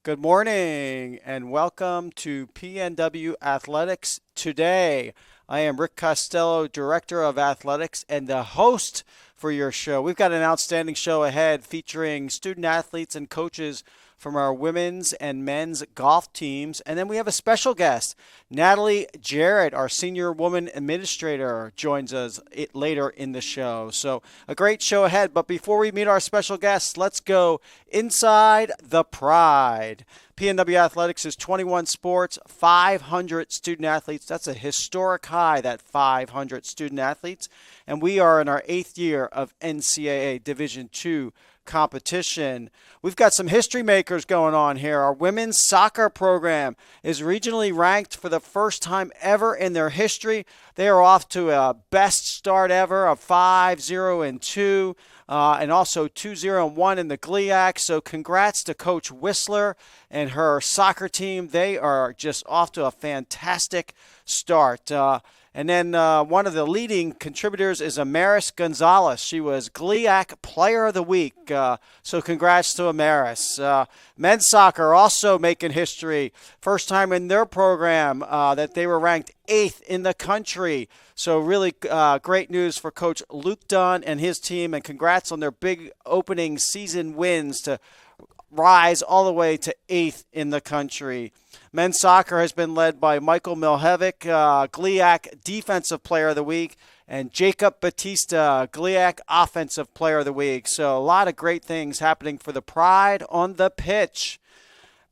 Good morning and welcome to PNW Athletics Today. I am Rick Costello, Director of Athletics and the host for your show. We've got an outstanding show ahead featuring student athletes and coaches from our women's and men's golf teams. And then we have a special guest, Natalie Jarrett, our senior woman administrator, joins us later in the show. So a great show ahead. But before we meet our special guests, let's go inside the Pride. PNW Athletics is 21 sports, 500 student athletes. That's a historic high, that 500 student athletes. And we are in our 8th year of NCAA Division II competition. We've got some history makers going on here. Our women's soccer program is regionally ranked for the first time ever in their history. They are off to a best start ever of 5-0-2. And also 2-0-1 in the GLIAC. So congrats to Coach Whistler and her soccer team. They are just off to a fantastic start. And then one of the leading contributors is Amaris Gonzalez. She was GLIAC Player of the Week. So congrats to Amaris. Men's soccer also making history. First time in their program that they were ranked 8th in the country. So really great news for Coach Luke Dunn and his team. And congrats on their big opening season wins to rise all the way to 8th in the country. Men's soccer has been led by Michael Milhevic, GLIAC Defensive Player of the Week, and Jacob Batista, GLIAC Offensive Player of the Week. So a lot of great things happening for the Pride on the pitch.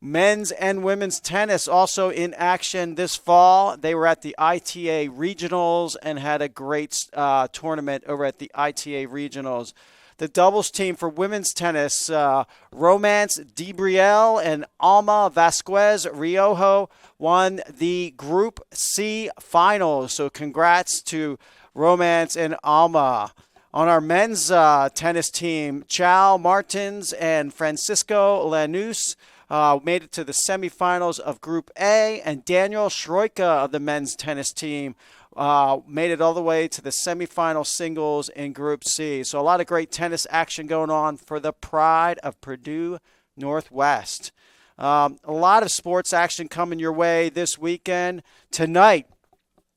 Men's and women's tennis also in action this fall. They were at the ITA Regionals and had a great tournament over at the ITA Regionals. The doubles team for women's tennis, Romance DeBriel and Alma Vasquez Riojo won the Group C finals. So congrats to Romance and Alma. On our men's tennis team, Chow Martins and Francisco Lanús made it to the semifinals of Group A, and Daniel Schroika of the men's tennis team made it all the way to the semifinal singles in Group C. So a lot of great tennis action going on for the Pride of Purdue Northwest. A lot of sports action coming your way this weekend. Tonight,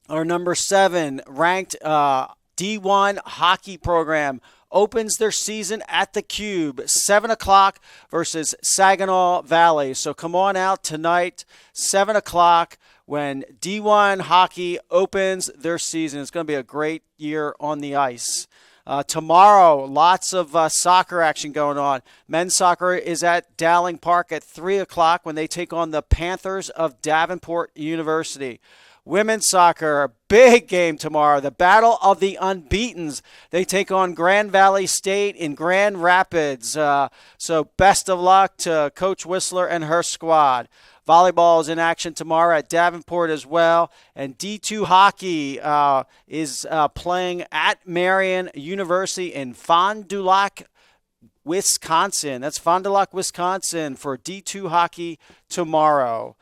our number 7 ranked D1 hockey program opens their season at the Cube, 7 o'clock versus Saginaw Valley. So come on out tonight, 7 o'clock, when D1 hockey opens their season. It's going to be a great year on the ice. Tomorrow, lots of soccer action going on. Men's soccer is at Dowling Park at 3 o'clock when they take on the Panthers of Davenport University. Women's soccer, big game tomorrow, the Battle of the Unbeatens. They take on Grand Valley State in Grand Rapids. So best of luck to Coach Whistler and her squad. Volleyball is in action tomorrow at Davenport as well. And D2 hockey is playing at Marian University in Fond du Lac, Wisconsin. That's Fond du Lac, Wisconsin for D2 hockey tomorrow.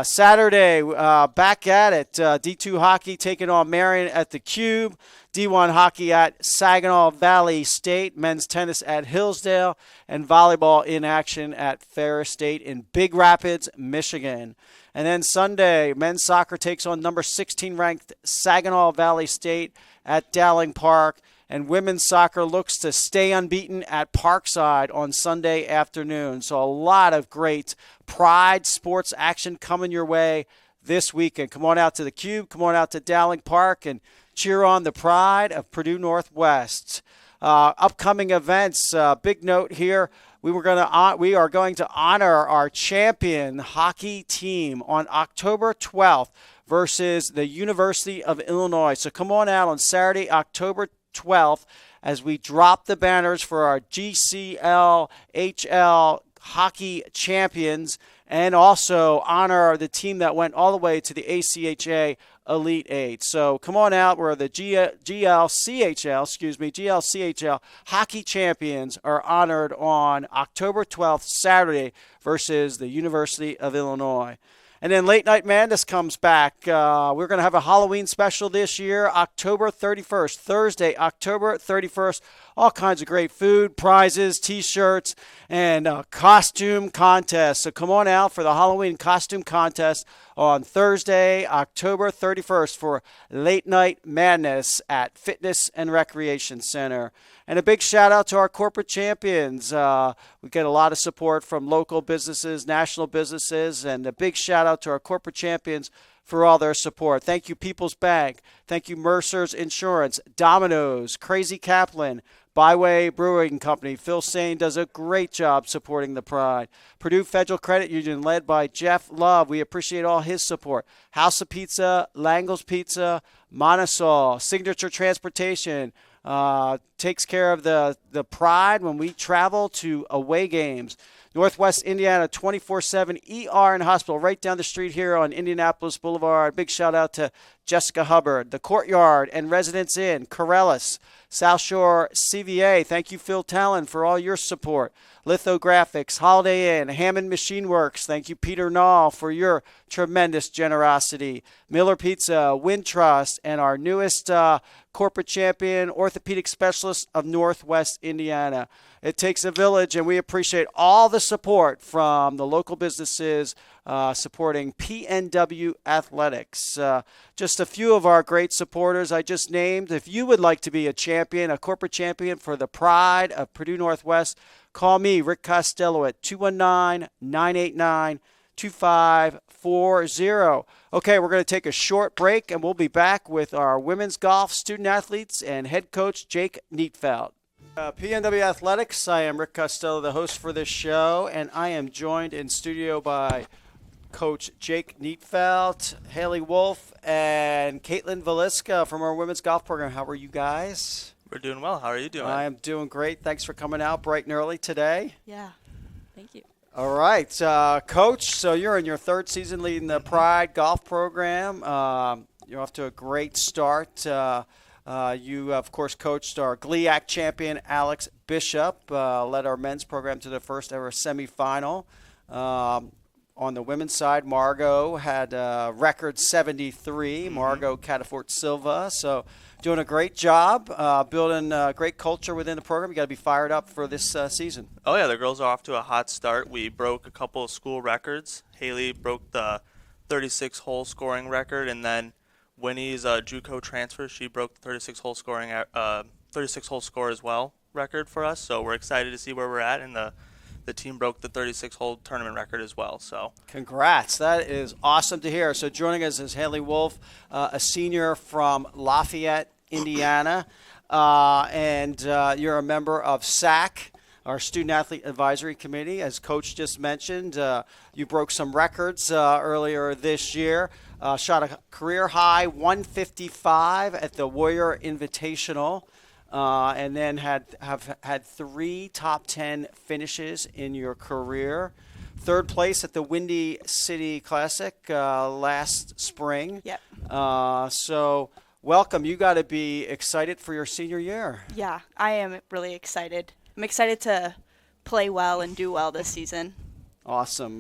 Saturday, back at it. D2 hockey taking on Marion at the Cube. D1 hockey at Saginaw Valley State. Men's tennis at Hillsdale. And volleyball in action at Ferris State in Big Rapids, Michigan. And then Sunday, men's soccer takes on number 16 ranked Saginaw Valley State at Dowling Park. And women's soccer looks to stay unbeaten at Parkside on Sunday afternoon. So a lot of great Pride sports action coming your way this weekend. Come on out to the Cube. Come on out to Dowling Park and cheer on the Pride of Purdue Northwest. Upcoming events, big note here. We are going to honor our champion hockey team on October 12th versus the University of Illinois. So come on out on Saturday, October 12th, as we drop the banners for our GCL HL hockey champions and also honor the team that went all the way to the ACHA Elite 8. So come on out. We're the GLCHL hockey champions are honored on October 12th, Saturday, versus the University of Illinois. And then Late Night Madness comes back. We're going to have a Halloween special this year, October 31st, Thursday, October 31st, all kinds of great food, prizes, T-shirts, and costume contests. So come on out for the Halloween costume contest on Thursday, October 31st for Late Night Madness at Fitness and Recreation Center. And a big shout out to our corporate champions. We get a lot of support from local businesses, national businesses, and a big shout out to our corporate champions for all their support. Thank you, People's Bank. Thank you, Mercer's Insurance, Domino's, Crazy Kaplan, Byway Brewing Company. Phil Sane does a great job supporting the Pride. Purdue Federal Credit Union, led by Jeff Love. We appreciate all his support. House of Pizza, Langle's Pizza, Monasol, Signature Transportation, takes care of the Pride when we travel to away games. Northwest Indiana 24/7 ER and hospital right down the street here on Indianapolis Boulevard. Big shout out to Jessica Hubbard. The Courtyard and Residence Inn, Corellis, South Shore CVA. Thank you, Phil Talon, for all your support. Lithographics, Holiday Inn, Hammond Machine Works. Thank you, Peter Nall, for your tremendous generosity. Miller Pizza, Wintrust, and our newest corporate champion, orthopedic specialist of Northwest Indiana. It takes a village, and we appreciate all the support from the local businesses supporting PNW Athletics. Just a few of our great supporters I just named. If you would like to be a champion, a corporate champion for the Pride of Purdue Northwest, call me, Rick Costello, at 219-989-2540. Okay, we're going to take a short break, and we'll be back with our women's golf student athletes and head coach Jake Neatfeld. PNW Athletics, I am Rick Costello, the host for this show, and I am joined in studio by Coach Jake Neatfeld, Haley Wolf, and Caitlin Valiska from our women's golf program. How are you guys? We're doing well. How are you doing? I am doing great. Thanks for coming out bright and early today. Yeah, thank you. All right, Coach, so you're in your third season leading the Pride golf program. You're off to a great start. You, of course, coached our GLIAC champion, Alex Bishop, led our men's program to the first ever semifinal. On the women's side, Margot had a record 73, Margot Catafort Silva. So doing a great job, building a great culture within the program. You got to be fired up for this season. Oh, yeah, the girls are off to a hot start. We broke a couple of school records. Haley broke the 36-hole scoring record, and then Winnie's JUCO transfer, she broke the 36-hole score as well record for us. So we're excited to see where we're at, and the team broke the 36-hole tournament record as well. So congrats. That is awesome to hear. So joining us is Haley Wolf, a senior from Lafayette, Indiana, and you're a member of SAC, our Student Athlete Advisory Committee. As Coach just mentioned, you broke some records earlier this year. Shot a career-high 155 at the Warrior Invitational, and then have had 3 top 10 finishes in your career. Third place at the Windy City Classic last spring. Yep. So welcome. You got to be excited for your senior year. Yeah, I am really excited. I'm excited to play well and do well this season. Awesome.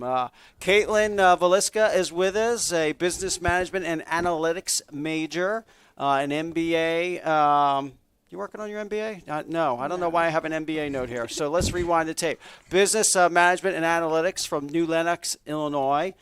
Caitlin Valiska is with us, a business management and analytics major, an MBA. You working on your MBA? No, I don't know why I have an MBA note here. So let's rewind the tape. Business management and analytics from New Lenox, Illinois.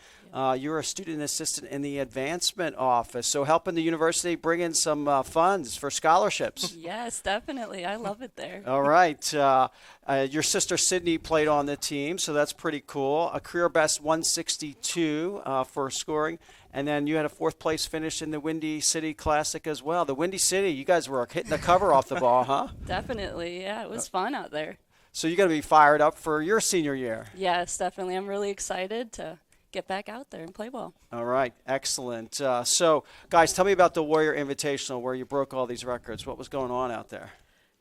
You're a student assistant in the advancement office, so helping the university bring in some funds for scholarships. Yes, definitely. I love it there. All right. Your sister Sydney played on the team, so that's pretty cool. A career best 162 for scoring. And then you had a 4th place finish in the Windy City Classic as well. The Windy City, you guys were hitting the cover off the ball, huh? Definitely. Yeah, it was fun out there. So you got to be fired up for your senior year. Yes, definitely. I'm really excited to get back out there and play ball. All right, excellent. So, guys, tell me about the Warrior Invitational where you broke all these records. What was going on out there?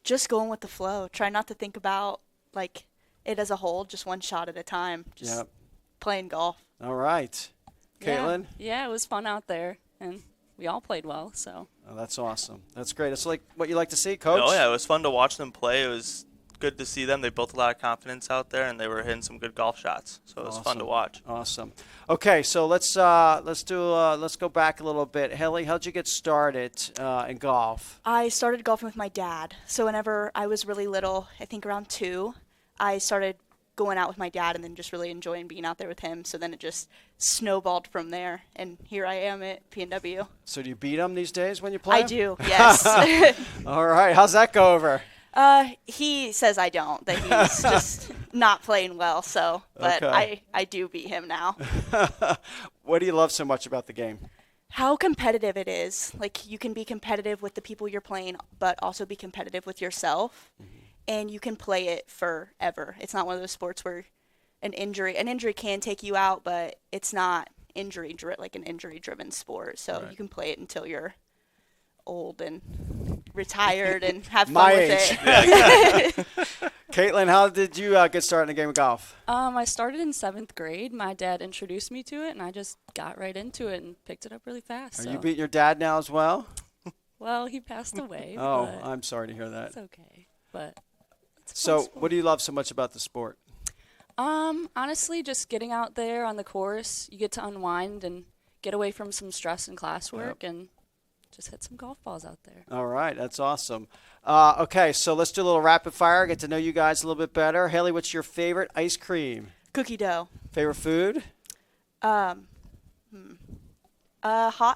Just going with the flow. Try not to think about it as a whole, just one shot at a time. Just playing golf. All right. Caitlin? Yeah, it was fun out there, and we all played well. So. Oh, that's awesome. That's great. It's like what you like to see, Coach? Oh, yeah, it was fun to watch them play. It was good to see them. They built a lot of confidence out there, and they were hitting some good golf shots. So it was fun to watch. Awesome. Okay, so let's go back a little bit. Haley, how'd you get started in golf? I started golfing with my dad. So whenever I was really little, I think around 2, I started going out with my dad and then just really enjoying being out there with him. So then it just snowballed from there, and here I am at PNW. So do you beat him these days when you play? I do, yes. All right. How's that go over? He says I don't, that he's just not playing well. So, but Okay. I do beat him now. What do you love so much about the game? How competitive it is. Like, you can be competitive with the people you're playing, but also be competitive with yourself. And you can play it forever. It's not one of those sports where an injury can take you out, but it's not like an injury-driven sport. So Right. you can play it until you're old and retired and have fun My with age. it. Caitlin, how did you get started in the game of golf? I started in 7th grade. My dad introduced me to it, and I just got right into it and picked it up really fast. Are so. you beating your dad now as well? Well, he passed away. Oh, but I'm sorry to hear that. it's okay. But it's a fun So, sport. what do you love so much about the sport? Honestly, just getting out there on the course, you get to unwind and get away from some stress and classwork and just hit some golf balls out there. All right, that's awesome. Okay, so let's do a little rapid fire, get to know you guys a little bit better. Haley, what's your favorite ice cream? Cookie dough. Favorite food? Hot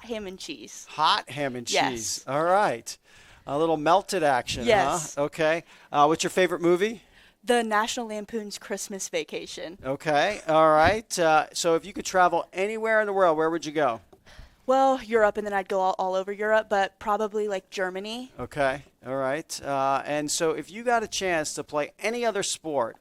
ham and cheese. Hot ham and cheese. Yes. All right. A little melted action, Yes. huh? Okay. What's your favorite movie? The National Lampoon's Christmas Vacation. Okay. All right. So if you could travel anywhere in the world, where would you go? Well, Europe, and then I'd go all over Europe, but probably like Germany. Okay. All right. And so if you got a chance to play any other sport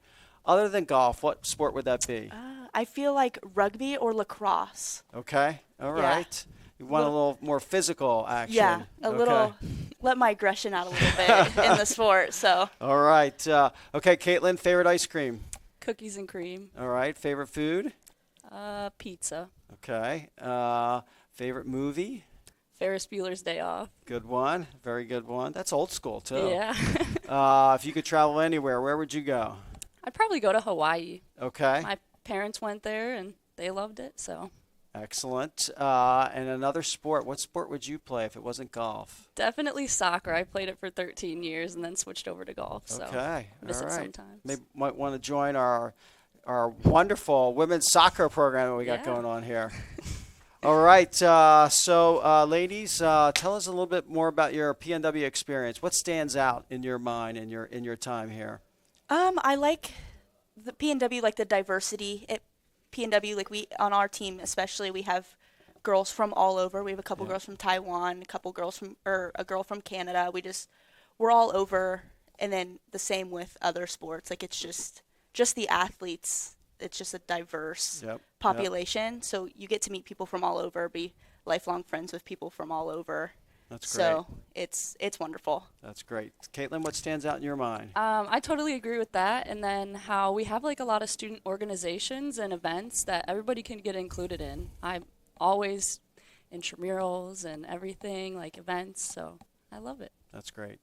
other than golf, what sport would that be? I feel like rugby or lacrosse. Okay. All Yeah. right. You want a little more physical action. Yeah, a Okay. little, let my aggression out a little bit in the sport. So All right. Okay, Caitlin, favorite ice cream? Cookies and cream, All right. Favorite food? pizza, Okay. Favorite movie? Ferris Bueller's Day Off. Good one. Very good one. That's old school, too. Yeah. If you could travel anywhere, where would you go? I'd probably go to Hawaii. Okay. My parents went there and they loved it, so Excellent. And another sport. What sport would you play if it wasn't golf? definitely soccer. I played it for 13 years and then switched over to golf, so Okay. miss All it right. sometimes. Maybe might want to join our wonderful women's soccer program that we got Yeah. going on here. All right. So, ladies, tell us a little bit more about your PNW experience. What stands out in your mind in your time here? I like the PNW, like the diversity at PNW. Like, we, on our team especially, we have girls from all over. We have a couple girls from Taiwan, a girl from Canada. We're all over. And then the same with other sports. Like, it's just the athletes. It's just a diverse population. So you get to meet people from all over, be lifelong friends with people from all over. That's great. So it's wonderful. That's great. Caitlin, what stands out in your mind? I totally agree with that. And then how we have like a lot of student organizations and events that everybody can get included in. I'm always intramurals and everything, like events. So I love it. That's great.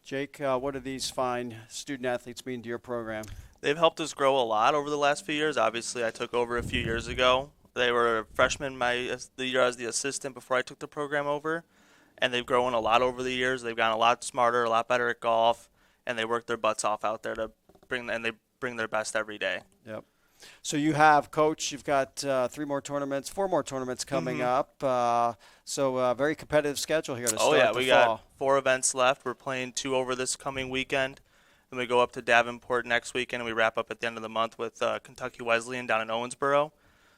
Jake, what do these fine student athletes mean to your program? They've helped us grow a lot over the last few years. Obviously, I took over a few years ago. They were freshmen the year I was the assistant before I took the program over, and they've grown a lot over the years. They've gotten a lot smarter, a lot better at golf, and they work their butts off out there to bring their best every day. Yep. So you have, Coach, you've got 4 more tournaments coming up. So very competitive schedule here to start the fall. We got 4 events left. We're playing 2 over this coming weekend. Then we go up to Davenport next weekend, and we wrap up at the end of the month with Kentucky Wesleyan down in Owensboro.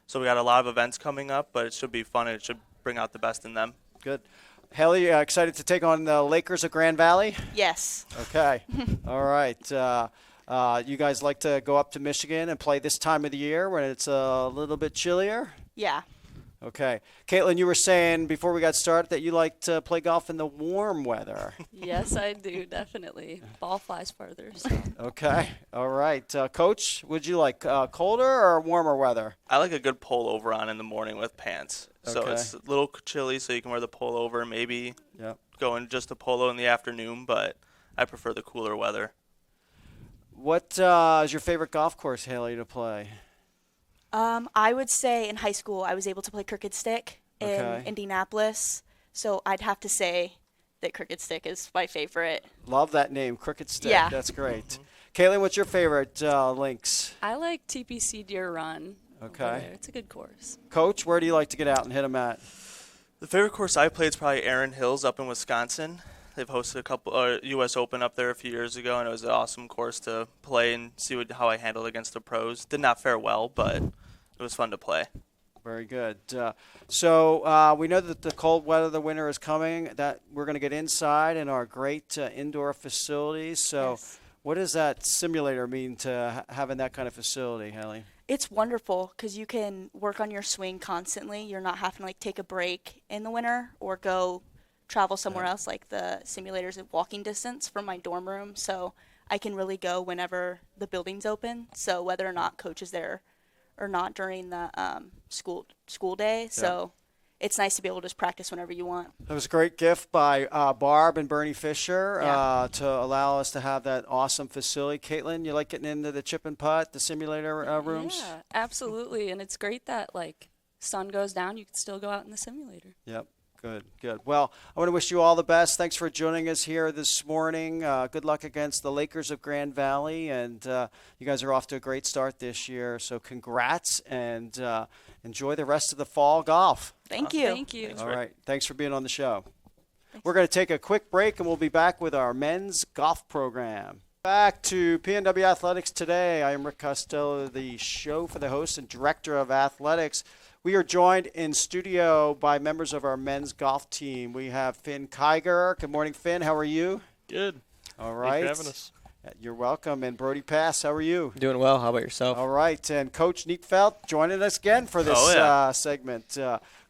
So we got a lot of events coming up, but it should be fun, and it should bring out the best in them. Good. Haley, excited to take on the Lakers of Grand Valley? Yes. Okay. All right. You guys like to go up to Michigan and play this time of the year when it's a little bit chillier? Yeah. Okay. Caitlin, you were saying before we got started that you like to play golf in the warm weather. Yes, I do, definitely. Ball flies further. So. Okay. All right. Coach, would you like colder or warmer weather? I like a good pullover on in the morning with pants. So Okay. it's a little chilly, so you can wear the pullover, maybe Yep. go in just a polo in the afternoon, but I prefer the cooler weather. What is your favorite golf course, Haley, to play? I would say in high school I was able to play crooked stick in Okay. Indianapolis, so I'd have to say that crooked stick is my favorite. Love that name, Crooked Stick. Yeah. That's great. Caitlin, what's your favorite links? I like TPC Deer Run. over Okay. there. It's a good course. Coach, where do you like to get out and hit them at? The favorite course I played is probably Erin Hills up in Wisconsin. They've hosted a couple U.S. Open up there a few years ago, and it was an awesome course to play and see how I handled against the pros. Did not fare well, but it was fun to play. Very good. So we know that the cold weather, the winter is coming, that we're going to get inside in our great indoor facilities. So Yes. what does that simulator mean to having that kind of facility, Haley? It's wonderful because you can work on your swing constantly. You're not having to like take a break in the winter or go travel somewhere else. Like the simulator's at walking distance from my dorm room, so I can really go whenever the building's open. So whether or not coach is there or not during the school day, so it's nice to be able to just practice whenever you want. That was a great gift by Barb and Bernie Fisher Yeah. to allow us to have that awesome facility. Caitlin, you like getting into the chip and putt, the simulator rooms? Yeah, absolutely. And it's great that, like, sun goes down, you can still go out in the simulator. Yep. Good. Well, I want to wish you all the best. Thanks for joining us here this morning. Good luck against the Lakers of Grand Valley. And you guys are off to a great start this year. So congrats and enjoy the rest of the fall golf. Thank you. Thank you. Thanks, All Rick. right. Thanks for being on the show. We're going to take a quick break and we'll be back with our men's golf program. Back to PNW Athletics Today. I am Rick Costello, the show for the host and director of athletics. We are joined in studio by members of our men's golf team. We have Finn Kiger. Good morning, Finn. How are you? Good. All right. Thanks for having us. You're welcome. And Brody Pass, how are you? Doing well. How about yourself? All right. And Coach Neatfeld joining us again for this segment.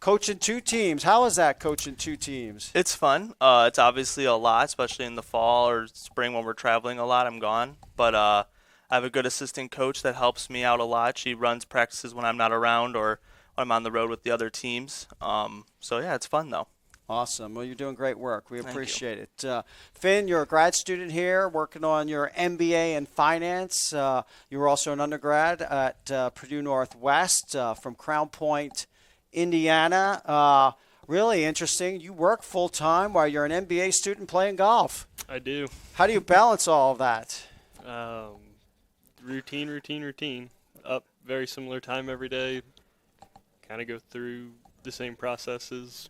Coaching two teams. How is that, coaching two teams? It's fun. It's obviously a lot, especially in the fall or spring when we're traveling a lot. I'm gone. But I have a good assistant coach that helps me out a lot. She runs practices when I'm not around or when I'm on the road with the other teams. So, yeah, it's fun, though. Awesome. Well, you're doing great work. We Thank you. appreciate it. Finn, you're a grad student here working on your MBA in finance. You were also an undergrad at Purdue Northwest from Crown Point, Indiana. Really interesting. You work full-time while you're an MBA student playing golf. I do. How do you balance all of that? Routine. Up very similar time every day. Kind of go through the same processes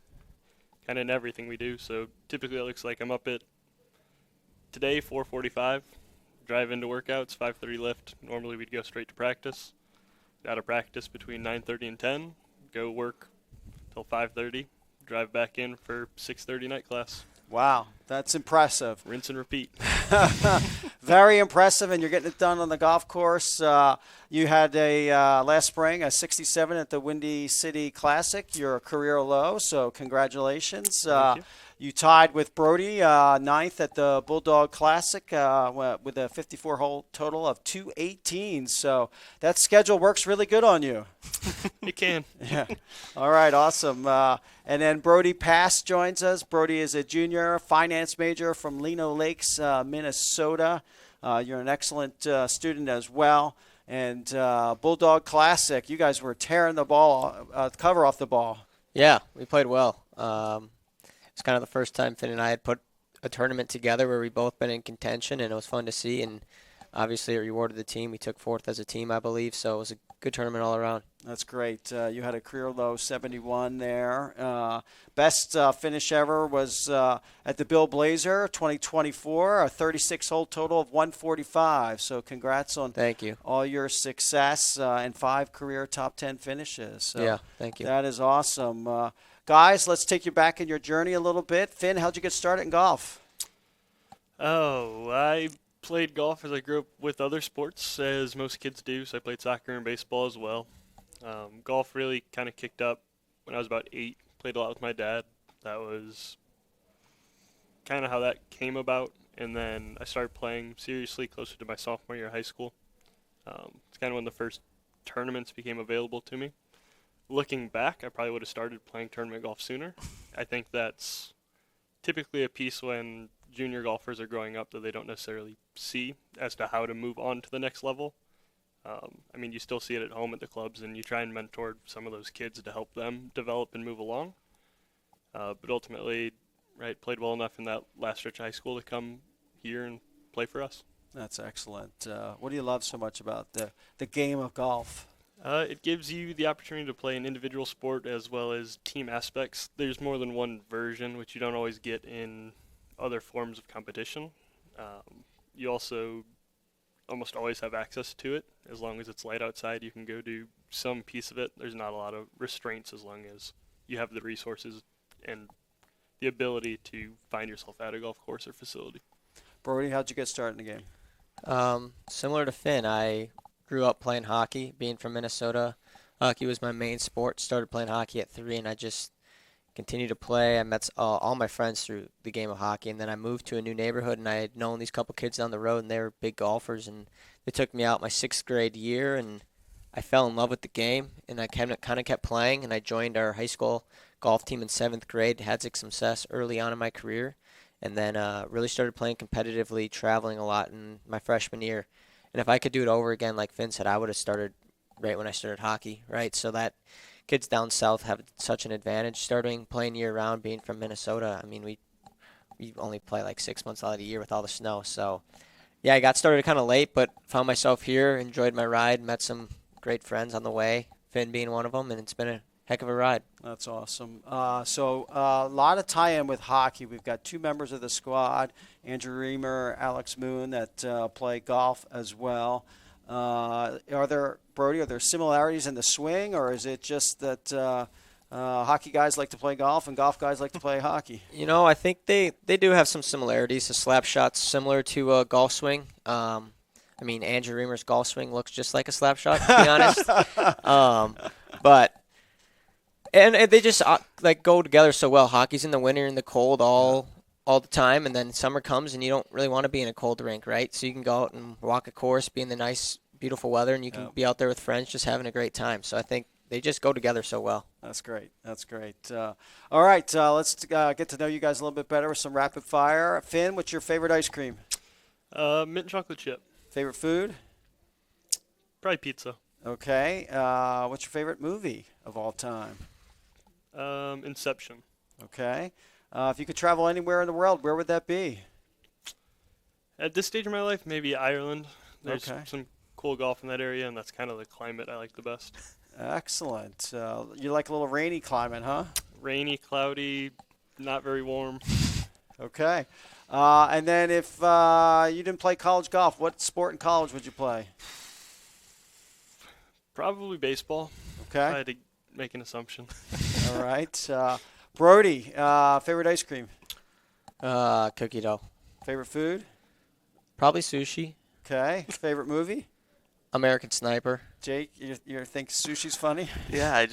kind of in everything we do. So typically it looks like I'm up at today 4:45, drive into workouts, 5:30 lift. Normally we'd go straight to practice. Out of practice between 9:30 and 10, go work till 5:30, drive back in for 6:30 night class. Wow, that's impressive. Rinse and repeat. Very impressive, and you're getting it done on the golf course. You had last spring a 67 at the Windy City Classic, your career low, so congratulations. Thank you. You tied with Brody, ninth at the Bulldog Classic with a 54-hole total of 218. So that schedule works really good on you. You can. Yeah. All right, awesome. And then Brody Pass joins us. Brody is a junior finance major from Lino Lakes, Minnesota. You're an excellent student as well. And Bulldog Classic, you guys were tearing the cover off the ball. Yeah, we played well. It's kind of the first time Finn and I had put a tournament together where we both been in contention, and it was fun to see. And obviously, it rewarded the team. We took fourth as a team, I believe, so it was a good tournament all around. That's great. You had a career low 71 there. Best finish ever was at the Bill Blazer 2024, a 36-hole total of 145. So congrats on Thank you. all your success and 5 career top 10 finishes. So Yeah, thank you. that is awesome. Guys, let's take you back in your journey a little bit. Finn, how'd you get started in golf? Oh, I played golf as I grew up with other sports, as most kids do, so I played soccer and baseball as well. Golf really kind of kicked up when I was about 8. Played a lot with my dad. That was kind of how that came about, and then I started playing seriously closer to my sophomore year of high school. It's kind of when the first tournaments became available to me. Looking back, I probably would have started playing tournament golf sooner. I think that's typically a piece when junior golfers are growing up that they don't necessarily see as to how to move on to the next level. I mean, you still see it at home at the clubs, and you try and mentor some of those kids to help them develop and move along. But ultimately, right, played well enough in that last stretch of high school to come here and play for us. That's excellent. What do you love so much about the game of golf? It gives you the opportunity to play an individual sport as well as team aspects. There's more than one version, which you don't always get in other forms of competition. You also almost always have access to it. As long as it's light outside, you can go do some piece of it. There's not a lot of restraints as long as you have the resources and the ability to find yourself at a golf course or facility. Brody, how'd you get started in the game? Similar to Finn, I grew up playing hockey. Being from Minnesota, hockey was my main sport. Started playing hockey at 3, and I just continued to play. I met all my friends through the game of hockey, and then I moved to a new neighborhood, and I had known these couple kids down the road, and they were big golfers, and they took me out my 6th grade year, and I fell in love with the game, and I kind of kept playing, and I joined our high school golf team in 7th grade, had some success early on in my career, and then really started playing competitively, traveling a lot in my freshman year. And if I could do it over again, like Finn said, I would have started right when I started hockey, right? So that kids down south have such an advantage starting playing year-round, being from Minnesota. I mean, we only play like 6 months out of the year with all the snow. So, yeah, I got started kind of late, but found myself here, enjoyed my ride, met some great friends on the way, Finn being one of them, and it's been a heck of a ride. That's awesome. So a lot of tie-in with hockey. We've got 2 members of the squad, Andrew Reamer, Alex Moon, that play golf as well. Are there similarities in the swing, or is it just that hockey guys like to play golf and golf guys like to play hockey? You know, I think they do have some similarities. The slap shot's similar to a golf swing. I mean, Andrew Reamer's golf swing looks just like a slap shot, to be honest. But they just like go together so well. Hockey's in the winter and the cold all the time, and then summer comes and you don't really want to be in a cold rink, right? So you can go out and walk a course, be in the nice, beautiful weather, and you can be out there with friends just having a great time. So I think they just go together so well. That's great. That's great. All right, let's get to know you guys a little bit better with some rapid fire. Finn, what's your favorite ice cream? Mint chocolate chip. Favorite food? Probably pizza. Okay. What's your favorite movie of all time? Inception. Okay. If you could travel anywhere in the world, where would that be? At this stage of my life, maybe Ireland. There's Okay. some cool golf in that area, and that's kind of the climate I like the best. Excellent. You like a little rainy climate, huh? Rainy, cloudy, not very warm. Okay. And then if you didn't play college golf, what sport in college would you play? Probably baseball. If I Okay. had to make an assumption. All right. Brody, favorite ice cream? Cookie dough. Favorite food? Probably sushi. Okay. Favorite movie? American Sniper. Jake, you think sushi's funny? Yeah,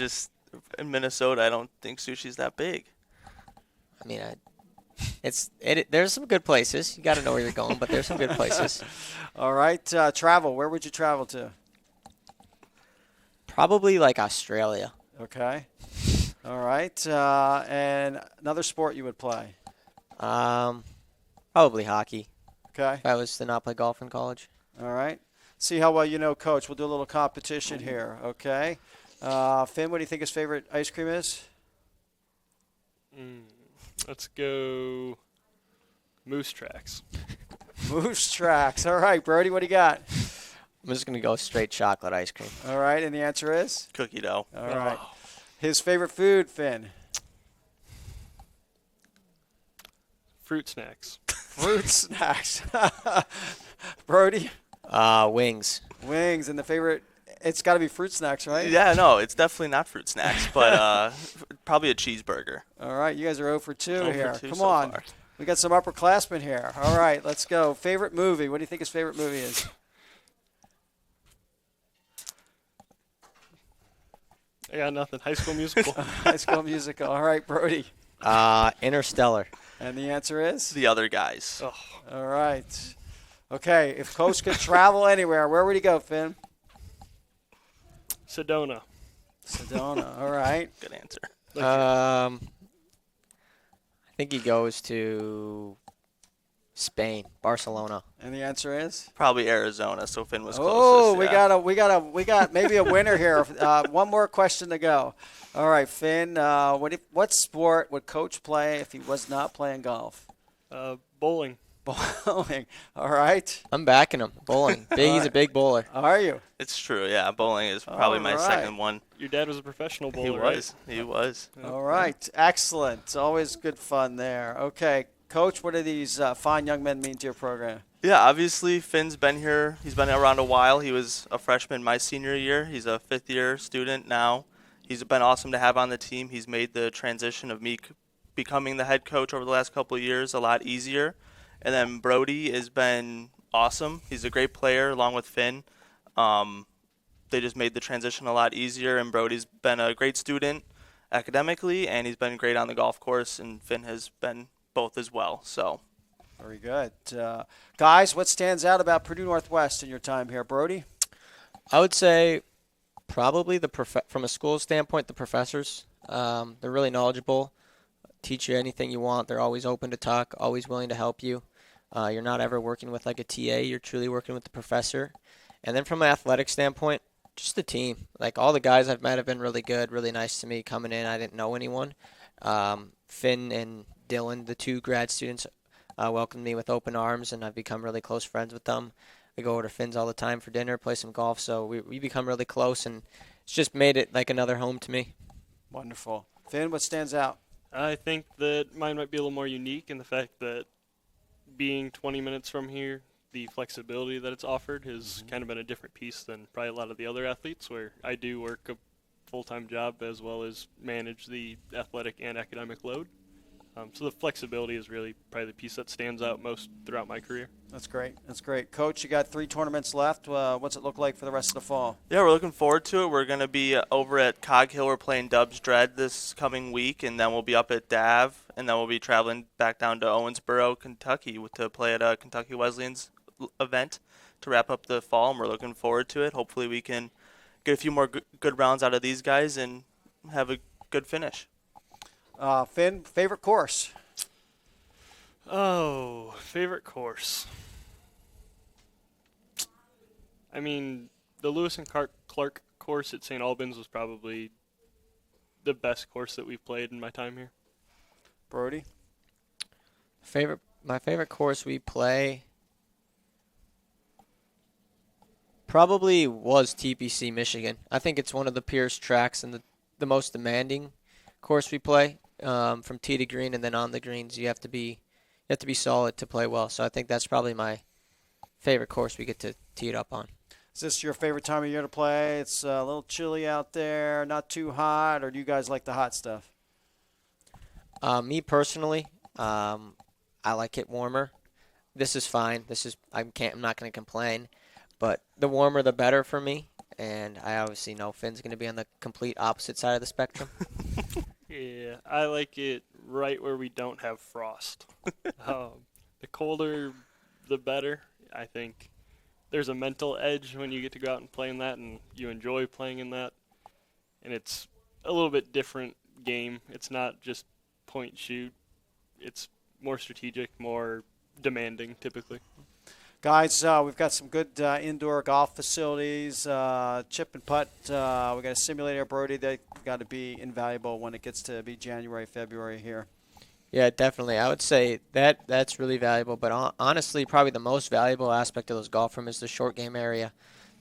in Minnesota, I don't think sushi's that big. I mean, there's some good places. You got to know where you're going, but there's some good places. All right. Travel. Where would you travel to? Probably like Australia. Okay. All right. And another sport you would play? Probably hockey. Okay. If I was to not play golf in college. All right. See how well you know Coach. We'll do a little competition here. Okay. Finn, what do you think his favorite ice cream is? Let's go Moose Tracks. Moose Tracks. All right. Brody, what do you got? I'm just going to go straight chocolate ice cream. All right. And the answer is? Cookie dough. All right. His favorite food, Finn? Fruit snacks. Fruit snacks. Brody? Wings. Wings. And the favorite, it's got to be fruit snacks, right? Yeah, no, it's definitely not fruit snacks, but probably a cheeseburger. All right. You guys are 0 for 2 0 for here. 2 Come so on. far. We got some upperclassmen here. All right. Let's go. Favorite movie. What do you think his favorite movie is? I got nothing. High School Musical. High School Musical. All right, Brody. Interstellar. And the answer is? The other guys. Oh, All right. Okay, if Coach could travel anywhere, where would he go, Finn? Sedona. Sedona. All right. Good answer. I think he goes to Spain, Barcelona. And the answer is? Probably Arizona, so Finn was Oh, closest. we got maybe a winner here. One more question to go. All right, Finn. What sport would Coach play if he was not playing golf? Bowling. Bowling. All right. I'm backing him. Bowling. He's a big bowler. Are you? It's true, yeah. Bowling is probably my All right. second one. Your dad was a professional He bowler, was. He was. All right. Excellent. Always good fun there. Okay, Coach. What do these fine young men mean to your program? Yeah, obviously Finn's been here. He's been around a while. He was a freshman my senior year. He's a fifth-year student now. He's been awesome to have on the team. He's made the transition of me becoming the head coach over the last couple of years a lot easier. And then Brody has been awesome. He's a great player along with Finn. They just made the transition a lot easier, and Brody's been a great student academically, and he's been great on the golf course, and Finn has been both as well. So, Very good. Guys, what stands out about Purdue Northwest in your time here? Brody? I would say probably from a school standpoint, the professors. They're really knowledgeable, teach you anything you want. They're always open to talk, always willing to help you. You're not ever working with like a TA. You're truly working with the professor. And then from an athletic standpoint, just the team. Like all the guys I've met have been really good, really nice to me coming in. I didn't know anyone. Finn and Dylan, the two grad students, welcomed me with open arms, and I've become really close friends with them. I go over to Finn's all the time for dinner, play some golf, so we become really close, and it's just made it like another home to me. Wonderful. Finn, what stands out? I think that mine might be a little more unique in the fact that being 20 minutes from here, the flexibility that it's offered has kind of been a different piece than probably a lot of the other athletes, where I do work a full-time job as well as manage the athletic and academic load. So the flexibility is really probably the piece that stands out most throughout my career. That's great. That's great. Coach, you got 3 tournaments left. What's it look like for the rest of the fall? yeah, we're looking forward to it. We're going to be over at Cog Hill. We're playing Dubs Dread this coming week, and then we'll be up at Dav, and then we'll be traveling back down to Owensboro, Kentucky to play at a Kentucky Wesleyan's event to wrap up the fall, and we're looking forward to it. Hopefully we can get a few more good rounds out of these guys and have a good finish. Finn, favorite course? Oh, favorite course. I mean, the Lewis and Clark course at St. Albans was probably the best course that we've played in my time here. Brody? My favorite course we play probably was TPC Michigan. I think it's one of the purest tracks and the most demanding course we play. From tee to green and then on the greens, you have to be solid to play well. So I think that's probably my favorite course we get to tee it up on. Is this your favorite time of year to play? It's a little chilly out there, not too hot, or do you guys like the hot stuff? Me personally, I like it warmer. This is fine. I'm not going to complain, but the warmer the better for me. And I obviously know Finn's going to be on the complete opposite side of the spectrum. Yeah, I like it right where we don't have frost. The colder, the better. I think there's a mental edge when you get to go out and play in that, and you enjoy playing in that. And it's a little bit different game. It's not just point shoot. It's more strategic, more demanding typically. Guys, we've got some good indoor golf facilities, chip and putt. We got a simulator, Brody. They got to be invaluable when it gets to be January, February here. Yeah, definitely. I would say that's really valuable. But honestly, probably the most valuable aspect of those golf rooms is the short game area,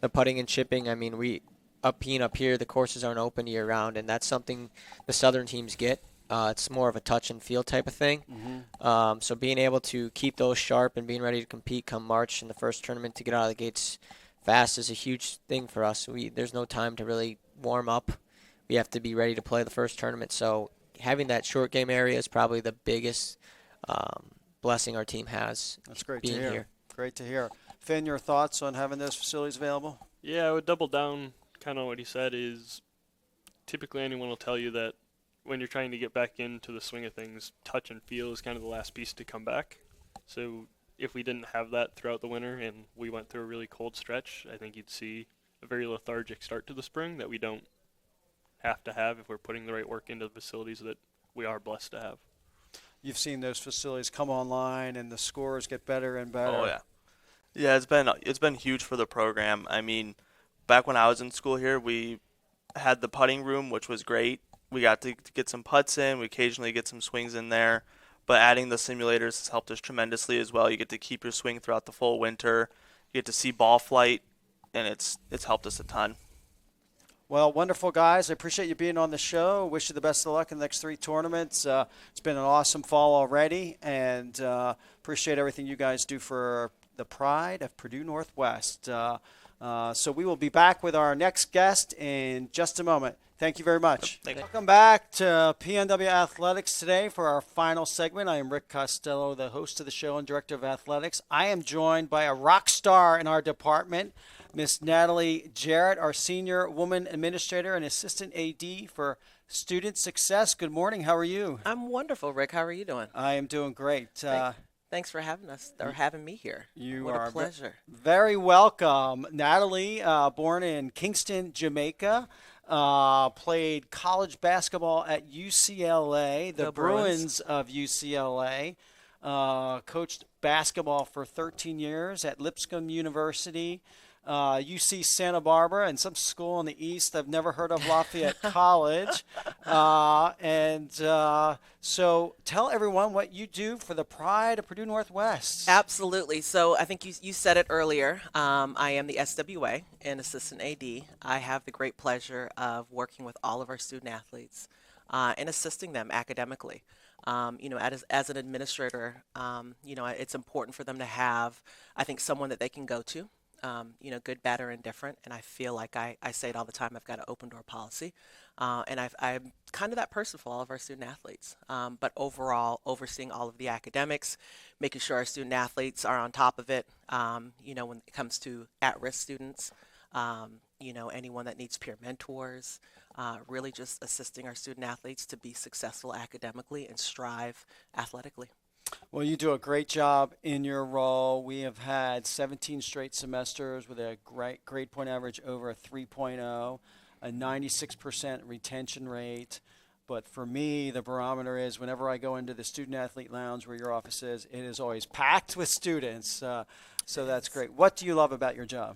the putting and chipping. I mean, up here, the courses aren't open year round, and that's something the southern teams get. It's more of a touch and feel type of thing. Mm-hmm. So being able to keep those sharp and being ready to compete come March in the first tournament to get out of the gates fast is a huge thing for us. There's no time to really warm up. We have to be ready to play the first tournament. So having that short game area is probably the biggest blessing our team has. That's great being to hear. Here. Great to hear. Finn, your thoughts on having those facilities available? Yeah, I would double down kind of what he said is typically anyone will tell you that when you're trying to get back into the swing of things, touch and feel is kind of the last piece to come back. So if we didn't have that throughout the winter and we went through a really cold stretch, I think you'd see a very lethargic start to the spring that we don't have to have if we're putting the right work into the facilities that we are blessed to have. you've seen those facilities come online and the scores get better and better. Oh yeah. Yeah, it's been huge for the program. I mean, back when I was in school here, we had the putting room, which was great. We got to get some putts in. We occasionally get some swings in there. But adding the simulators has helped us tremendously as well. You get to keep your swing throughout the full winter. You get to see ball flight, and it's helped us a ton. Well, wonderful, guys. I appreciate you being on the show. Wish you the best of luck in the next 3 tournaments. It's been an awesome fall already, and appreciate everything you guys do for the pride of Purdue Northwest. So we will be back with our next guest in just a moment. Thank you very much. Thank you. Welcome back to PNW Athletics today for our final segment. I am Rick Costello, the host of the show and director of athletics. I am joined by a rock star in our department, Miss Natalie Jarrett, our senior woman administrator and assistant AD for student success. Good morning. How are you? I'm wonderful, Rick. How are you doing? I am doing great. Thanks for having us or having me here. You what are a pleasure. Very welcome. Natalie, born in Kingston, Jamaica, played college basketball at UCLA, the Go Bruins of UCLA, coached basketball for 13 years at Lipscomb University, UC Santa Barbara, and some school in the East I've never heard of, Lafayette College. So tell everyone what you do for the pride of Purdue Northwest. Absolutely. So I think you said it earlier. I am the SWA and assistant AD. I have the great pleasure of working with all of our student athletes and assisting them academically. As an administrator, it's important for them to have, I think, someone that they can go to. Good, bad, or indifferent. And I feel like I say it all the time, I've got an open door policy. And I'm kind of that person for all of our student athletes. But overall, overseeing all of the academics, making sure our student athletes are on top of it, when it comes to at-risk students, anyone that needs peer mentors, really just assisting our student athletes to be successful academically and strive athletically. Well, you do a great job in your role. We have had 17 straight semesters with a great grade point average over a 3.0, a 96% retention rate. But for me, the barometer is whenever I go into the student athlete lounge where your office is, it is always packed with students. So that's great. What do you love about your job?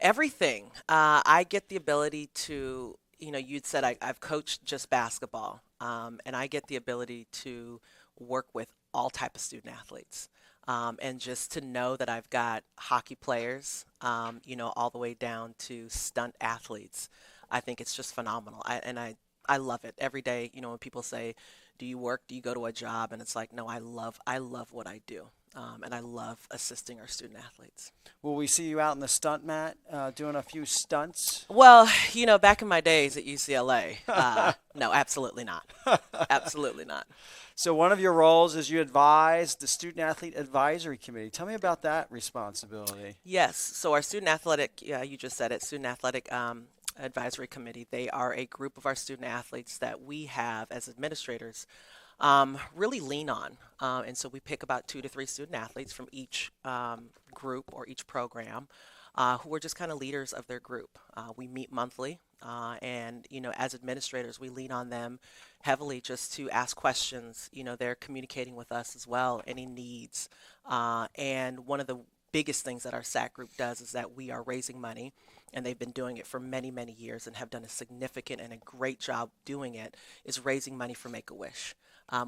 Everything. I get the ability to, you'd said I've coached just basketball, and I get the ability to work with all type of student athletes, and just to know that I've got hockey players, all the way down to stunt athletes. I think it's just phenomenal. I love it every day. When people say, "Do you work? Do you go to a job?" and it's like, no, I love what I do, and I love assisting our student athletes. Will we see you out in the stunt mat doing a few stunts? Well, back in my days at UCLA, no, absolutely not. Absolutely not. So one of your roles is you advise the Student Athlete Advisory Committee. Tell me about that responsibility. Yes. So our student athletic, you just said it, student athletic advisory committee, they are a group of our student athletes that we have as administrators really lean on. And so we pick about 2 to 3 student athletes from each group or each program who are just kind of leaders of their group. We meet monthly, and as administrators, we lean on them heavily just to ask questions. They're communicating with us as well, any needs. And one of the biggest things that our SAC group does is that we are raising money, and they've been doing it for many, many years and have done a significant and a great job doing it, is raising money for Make-A-Wish.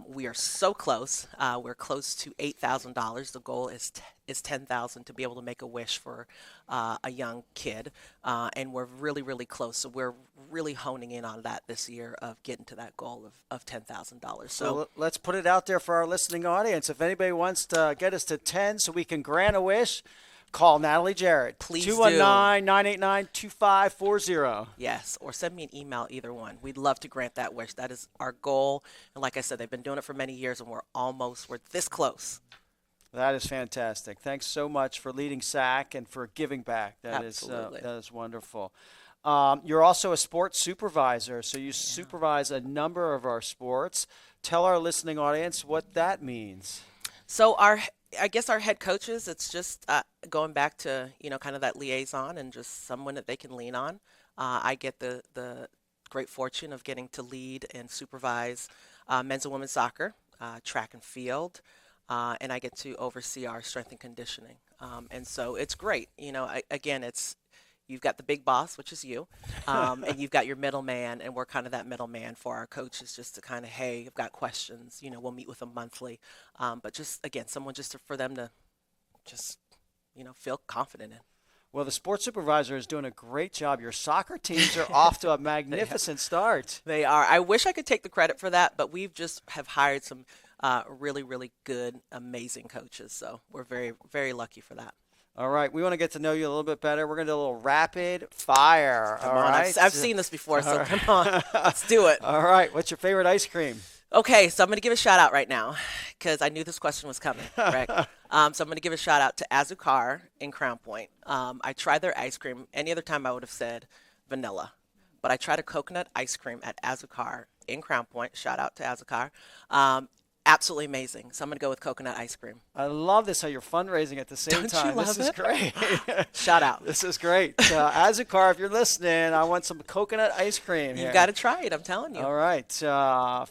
We are so close. We're close to $8,000. The goal is $10,000 to be able to make a wish for a young kid, and we're really, really close. So we're really honing in on that this year of getting to that goal of $10,000. So let's put it out there for our listening audience. If anybody wants to get us to 10 so we can grant a wish, call Natalie Jarrett. Please do. 219-989-2540. Yes, or send me an email, either one. We'd love to grant that wish. That is our goal. And like I said, they've been doing it for many years, and we're this close. That is fantastic. Thanks so much for leading SAC and for giving back. Absolutely. That is wonderful. You're also a sports supervisor, so you supervise a number of our sports. Tell our listening audience what that means. So I guess our head coaches, it's just going back to, kind of that liaison and just someone that they can lean on. I get the great fortune of getting to lead and supervise men's and women's soccer. track and field, and I get to oversee our strength and conditioning. And so it's great. Again, you've got the big boss, which is you, and you've got your middleman, and we're kind of that middleman for our coaches, just to kind of, hey, I've got questions. We'll meet with them monthly, but just again, someone for them to just feel confident in. Well, the sports supervisor is doing a great job. Your soccer teams are off to a magnificent start. They are. I wish I could take the credit for that, but we've just have hired some really, really good, amazing coaches. So we're very, very lucky for that. All right, we want to get to know you a little bit better. We're going to do a little rapid fire. Come all on, right? I've seen this before, so come on, let's do it. All right, what's your favorite ice cream? Okay, so I'm going to give a shout out right now because I knew this question was coming, right? So I'm going to give a shout out to Azucar in Crown Point. I tried their ice cream. Any other time I would have said vanilla, but I tried a coconut ice cream at Azucar in Crown Point. Shout out to Azucar. Absolutely amazing. So I'm going to go with coconut ice cream. I love this, how you're fundraising at the same Don't time. you love This is it? great. Shout out. This is great. Azucar, if you're listening, I want some coconut ice cream here. You've got to try it, I'm telling you. All right.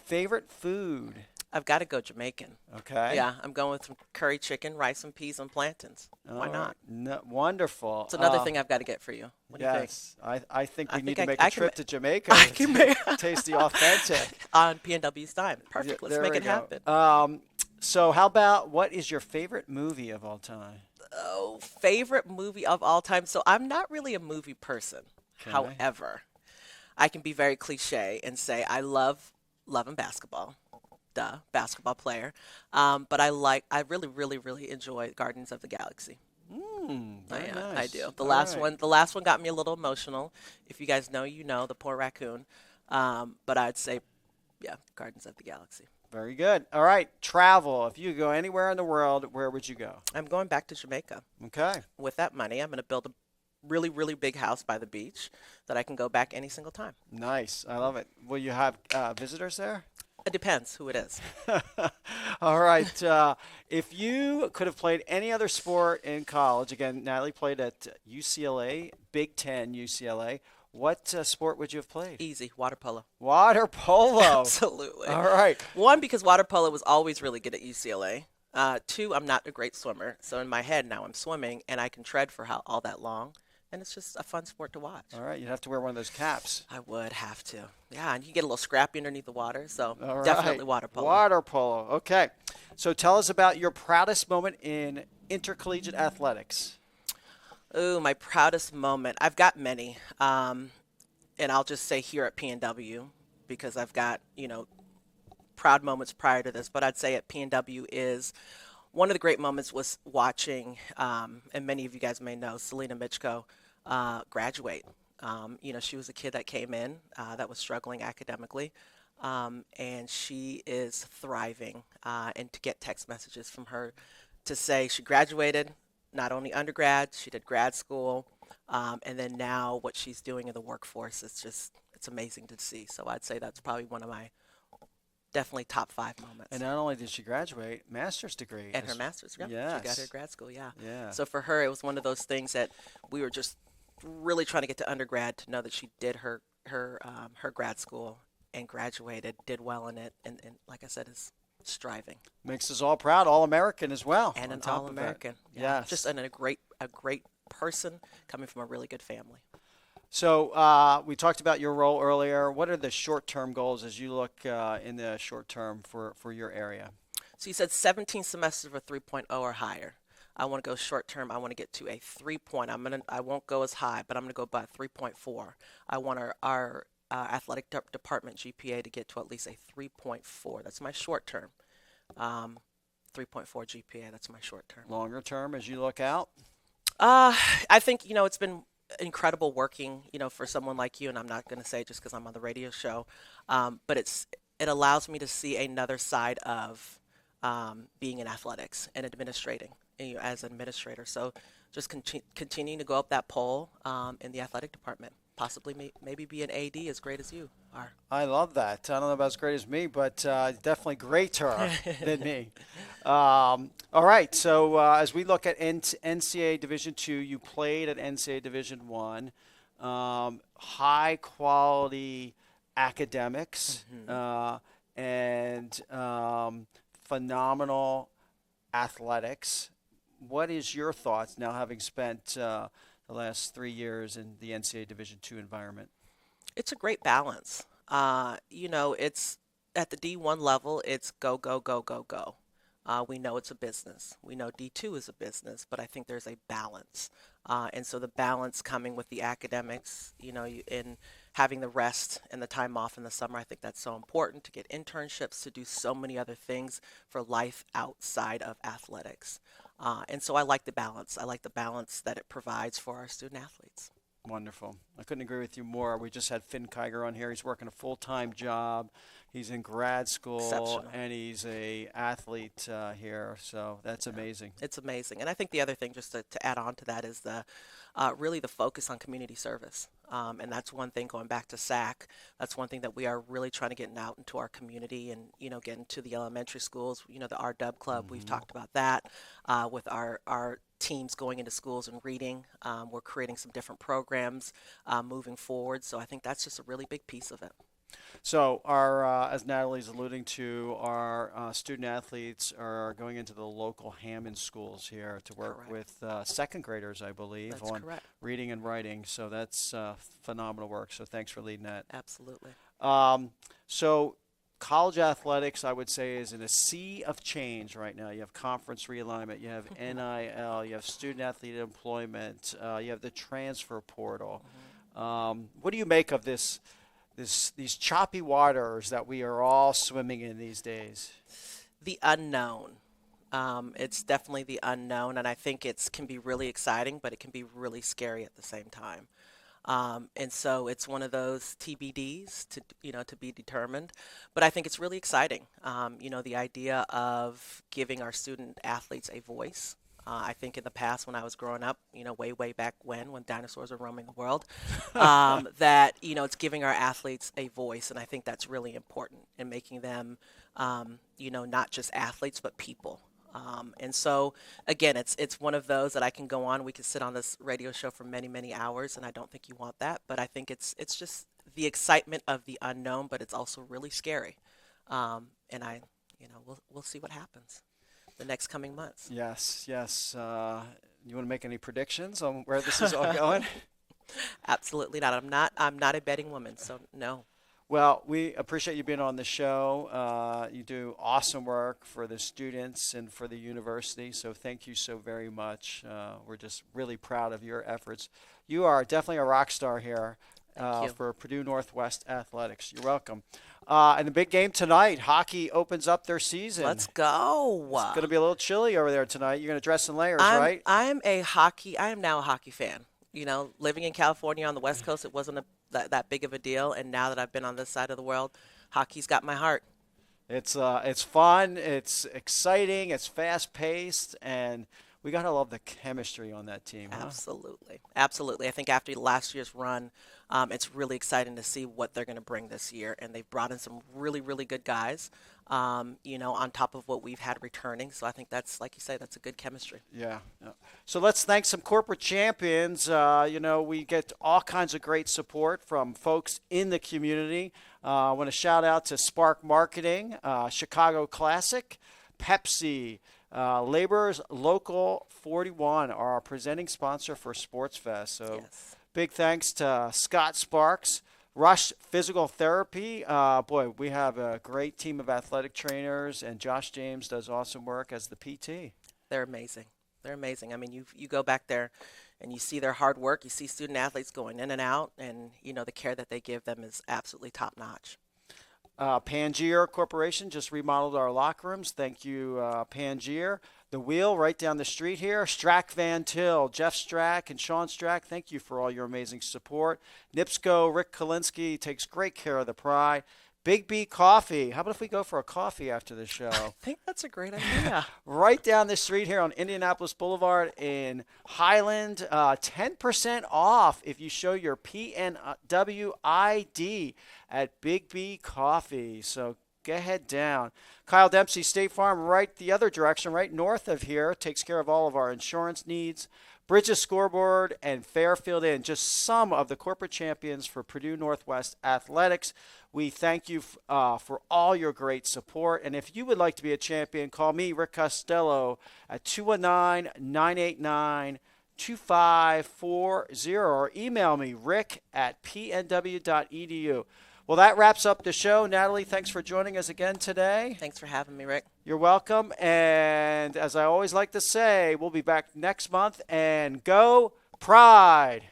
Favorite food? I've got to go Jamaican. Okay. Yeah, I'm going with some curry chicken, rice and peas, and plantains. Why All not? right. No, wonderful. It's another thing I've got to get for you. What do you think? Yes. I think I we need think to make I a can trip ma- to Jamaica I can make- to taste the authentic. On PNW's dime. Perfect. Yeah, Let's there make we it go. happen. So how about, what is your favorite movie of all time? Oh, favorite movie of all time. So I'm not really a movie person. Okay. However, I can be very cliche and say I love and basketball. Duh, basketball player. But I really, really, really enjoy Guardians of the Galaxy. Very I nice. do. The All last right. one, the last one got me a little emotional. If you guys know, you know, the poor raccoon. But I'd say, yeah, Guardians of the Galaxy. Very good. All right. Travel. If you could go anywhere in the world, where would you go? I'm going back to Jamaica. Okay. With that money, I'm going to build a really, really big house by the beach that I can go back any single time. Nice. I love it. Will you have visitors there? It depends who it is. All right. If you could have played any other sport in college, again, Natalie played at UCLA, Big Ten UCLA. What sport would you have played? Easy, water polo. Water polo. Absolutely. All right. One, because water polo was always really good at UCLA. Two, I'm not a great swimmer. So in my head now I'm swimming and I can tread for all that long. And it's just a fun sport to watch. All right. You'd have to wear one of those caps. I would have to. Yeah, and you get a little scrappy underneath the water. So All definitely right. water polo. Water polo. Okay. So tell us about your proudest moment in intercollegiate athletics. Ooh, my proudest moment. I've got many. And I'll just say here at PNW, because I've got, proud moments prior to this, but I'd say at PNW is one of the great moments was watching, and many of you guys may know, Selena Mitchko graduate. She was a kid that came in that was struggling academically, and she is thriving. And to get text messages from her to say she graduated, not only undergrad, she did grad school, and then now what she's doing in the workforce, it's amazing to see. So I'd say that's probably one of my definitely top 5 moments. And not only did she graduate, master's degree. And her master's, yeah. Yes. She got her grad school, yeah. Yeah. So for her, it was one of those things that we were just really trying to get to undergrad to know that she did her grad school and graduated, did well in it, and like I said, is striving. Makes us all proud, All-American as well. And on an top of it. All-American. Yeah. Yes. Just a great person coming from a really good family. So we talked about your role earlier. What are the short-term goals as you look in the short term for your area? So you said 17 semesters of a 3.0 or higher. I want to go short term. I want to get to a 3. I won't go as high, but I'm going to go by 3.4. I want our athletic department GPA to get to at least a 3.4. That's my short term. 3.4 GPA. That's my short term. Longer term as you look out? I think it's been incredible working for someone like you, and I'm not going to say just because I'm on the radio show, but it allows me to see another side of being in athletics and administrating as an administrator. So just continuing to go up that pole in the athletic department, possibly maybe be an AD as great as you are. I love that. I don't know about as great as me, but definitely greater than me. All right. So as we look at NCAA Division II, you played at NCAA Division I. High quality academics. and phenomenal athletics. What is your thoughts now, having spent the last 3 years in the NCAA Division II environment? It's a great balance. It's at the D1 level, it's go, go, go, go, go. We know it's a business. We know D2 is a business, but I think there's a balance. And so the balance coming with the academics, in having the rest and the time off in the summer, I think that's so important to get internships, to do so many other things for life outside of athletics. And so I like the balance. I like the balance that it provides for our student athletes. Wonderful. I couldn't agree with you more. We just had Finn Kiger on here. He's working a full-time job. He's in grad school, Exceptional. and he's a athlete here. So that's amazing. It's amazing. And I think the other thing, just to add on to that, is really the focus on community service. And that's one thing, going back to SAC, that's one thing that we are really trying to get out into our community and, getting to the elementary schools. The RW Club, we've talked about that with our teams going into schools and reading. We're creating some different programs moving forward. So I think that's just a really big piece of it. So as Natalie's alluding to, our student athletes are going into the local Hammond schools here to work Correct. with second graders, I believe, That's on correct. reading and writing. So that's phenomenal work. So thanks for leading that. Absolutely. So college athletics, I would say, is in a sea of change right now. You have conference realignment, you have NIL, you have student athlete employment, you have the transfer portal. What do you make of these choppy waters that we are all swimming in these days? The unknown. It's definitely the unknown, and I think it can be really exciting, but it can be really scary at the same time. And so it's one of those TBDs to be determined. But I think it's really exciting. The idea of giving our student athletes a voice. I think in the past, when I was growing up, way back when dinosaurs were roaming the world, that, it's giving our athletes a voice. And I think that's really important in making them, not just athletes, but people. And so, again, it's one of those that I can go on. We could sit on this radio show for many, many hours, and I don't think you want that. But I think it's just the excitement of the unknown, but it's also really scary. And we'll see what happens the next coming months. Yes. You want to make any predictions on where this is all going? Absolutely not. I'm not a betting woman, so no. Well, we appreciate you being on the show. You do awesome work for the students and for the university, so thank you so very much. We're just really proud of your efforts. You are definitely a rock star here for Purdue Northwest Athletics. You're welcome. And the big game tonight, hockey opens up their season. Let's go. It's going to be a little chilly over there tonight. You're going to dress in layers, right? I am now a hockey fan. Living in California on the West Coast, it wasn't that big of a deal. And now that I've been on this side of the world, hockey's got my heart. It's fun. It's exciting. It's fast-paced. And we got to love the chemistry on that team. Huh? Absolutely. I think after last year's run, it's really exciting to see what they're going to bring this year. And they've brought in some really, really good guys, on top of what we've had returning. So I think that's, like you say, that's a good chemistry. Yeah. So let's thank some corporate champions. We get all kinds of great support from folks in the community. I want to shout out to Spark Marketing, Chicago Classic, Pepsi, Labor's Local 41 are our presenting sponsor for Sports Fest. So Yes. Big thanks to Scott Sparks, Rush Physical Therapy. We have a great team of athletic trainers, and Josh James does awesome work as the PT. They're amazing. I mean, you go back there and you see their hard work. You see student athletes going in and out, and, the care that they give them is absolutely top notch. Pangier Corporation just remodeled our locker rooms. Thank you, Pangier. The Wheel right down the street here. Strack Van Til, Jeff Strack and Sean Strack, thank you for all your amazing support. NIPSCO, Rick Kalinsky takes great care of the Pride. Big B Coffee. How about if we go for a coffee after the show? I think that's a great idea. Right down the street here on Indianapolis Boulevard in Highland. 10% off if you show your PNW ID at Big B Coffee. So head down. Kyle Dempsey, State Farm, right the other direction, right north of here, takes care of all of our insurance needs. Bridges Scoreboard and Fairfield Inn, just some of the corporate champions for Purdue Northwest Athletics. We thank you for all your great support. And if you would like to be a champion, call me, Rick Costello, at 219-989-2540 or email me, rick@pnw.edu. Well, that wraps up the show. Natalie, thanks for joining us again today. Thanks for having me, Rick. You're welcome. And as I always like to say, we'll be back next month. And go Pride!